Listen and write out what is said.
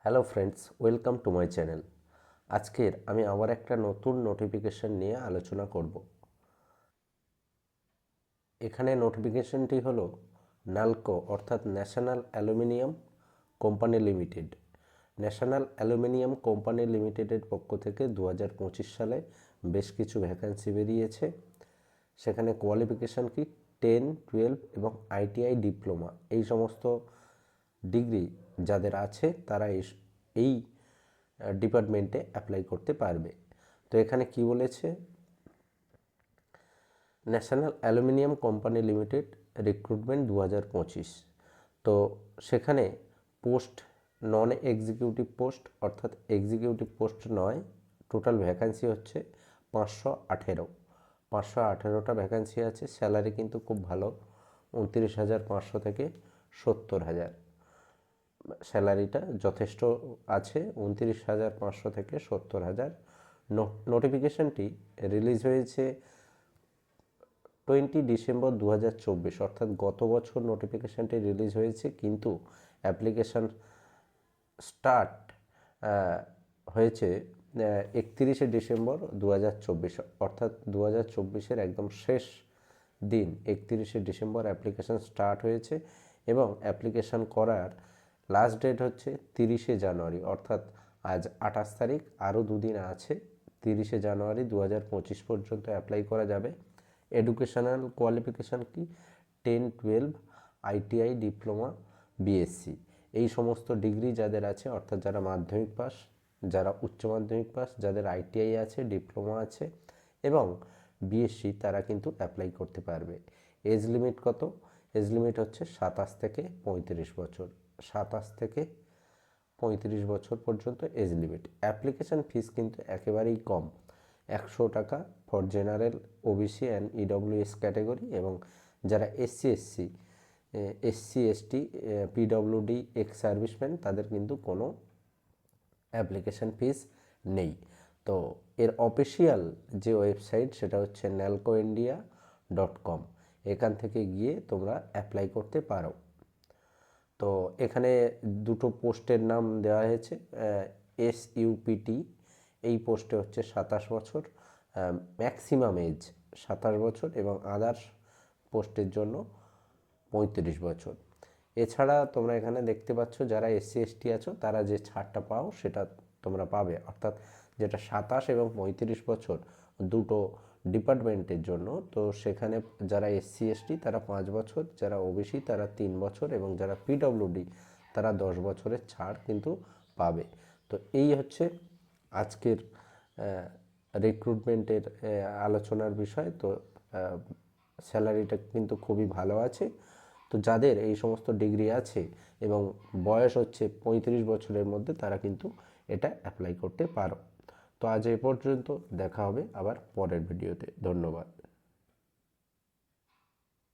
Hello friends, welcome to my channel. আজকের আমি আবার একটা নতুন নোটিফিকেশন নিয়ে আলোচনা করব। এখানে নোটিফিকেশনটি হলো নালকো অর্থাৎ national aluminium company limited. National aluminium company লিমিটেডের পক্ষ থেকে 2025 সালে বেশ কিছু ভ্যাকেন্সি বেরিয়েছে। সেখানে কোয়ালিফিকেশান কি 10, 12 এবং আইটিআই ডিপ্লোমা এই সমস্ত ডিগ্রি যাদের আছে তারা এই ডিপার্টমেন্টে অ্যাপ্লাই করতে পারবে। তো এখানে কি বলেছে, national aluminium company limited recruitment 2025। তো সেখানে পোস্ট নন এক্সিকিউটিভ পোস্ট অর্থাৎ এক্সিকিউটিভ পোস্ট নয়, টোটাল ভ্যাকান্সি হচ্ছে 518টা ভ্যাকান্সি আছে। স্যালারি কিন্তু খুব ভালো, 29,500 থেকে 70,000। স্যালারিটা যথেষ্ট আছে, 29,500 থেকে 70,000। নোটিফিকেশনটি রিলিজ হয়েছে 20 ডিসেম্বর 2024, অর্থাৎ গত বছর নোটিফিকেশানটি রিলিজ হয়েছে, কিন্তু অ্যাপ্লিকেশান স্টার্ট হয়েছে 31শে ডিসেম্বর 2024, অর্থাৎ 2024-এর একদম শেষ দিন 31শে ডিসেম্বর অ্যাপ্লিকেশান স্টার্ট হয়েছে এবং অ্যাপ্লিকেশান করার লাস্ট ডেট হচ্ছে 30শে জানুয়ারি, অর্থাৎ আজ 28 তারিখ, আরও দুদিন আছে। 30শে জানুয়ারি 2025 পর্যন্ত অ্যাপ্লাই করা যাবে। এডুকেশনাল কোয়ালিফিকেশান কি 10, 12, আইটিআই ডিপ্লোমা, বিএসসি এই সমস্ত ডিগ্রি যাদের আছে, অর্থাৎ যারা মাধ্যমিক পাস, যারা উচ্চ মাধ্যমিক পাস, যাদের আইটিআই আছে, ডিপ্লোমা আছে এবং বিএসসি, তারা কিন্তু অ্যাপ্লাই করতে পারবে। এজ লিমিট কত? এজ লিমিট হচ্ছে 27 থেকে 35 বছর। 27 থেকে 35 বছর পর্যন্ত এজ লিমিট। অ্যাপ্লিকেশান ফিস কিন্তু একেবারেই কম, 100 টাকা for general, OBC and EWS category, এবং যারা SC ST, PWD, ex serviceman, তাদের কিন্তু কোনো অ্যাপ্লিকেশান ফিস নেই। তো এর অফিসিয়াল যে ওয়েবসাইট সেটা হচ্ছে nalcoindia.com। এখান থেকে গিয়ে তোমরা অ্যাপ্লাই করতে পারো। তো এখানে দুটো পোস্টের নাম দেওয়া হয়েছে। এসইউপিটি এই পোস্টে হচ্ছে 27 বছর, ম্যাক্সিমাম এজ 27 বছর, এবং আদার্স পোস্টের জন্য 35 বছর। এছাড়া তোমরা এখানে দেখতে পাচ্ছ যারা এসসি এসটি আছো তারা যে ছাড়টা পাও সেটা তোমরা পাবে, অর্থাৎ যেটা 27 এবং 35 বছর দুটো ডিপার্টমেন্টের জন্য। তো সেখানে যারা এসসি এসটি তারা 5 বছর, যারা ওবিসি তারা 3 বছর, এবং যারা পিডব্লিউডি তারা 10 বছরের ছাড় কিন্তু পাবে। তো এই হচ্ছে আজকের রিক্রুটমেন্টের আলোচনার বিষয়। তো স্যালারিটা কিন্তু খুবই ভালো আছে। তো যাদের এই সমস্ত ডিগ্রি আছে এবং বয়স হচ্ছে 35 বছরের মধ্যে, তারা কিন্তু এটা অ্যাপ্লাই করতে পারো। তো আজ এই পর্যন্ত, দেখা হবে আবার পরের ভিডিওতে। ধন্যবাদ।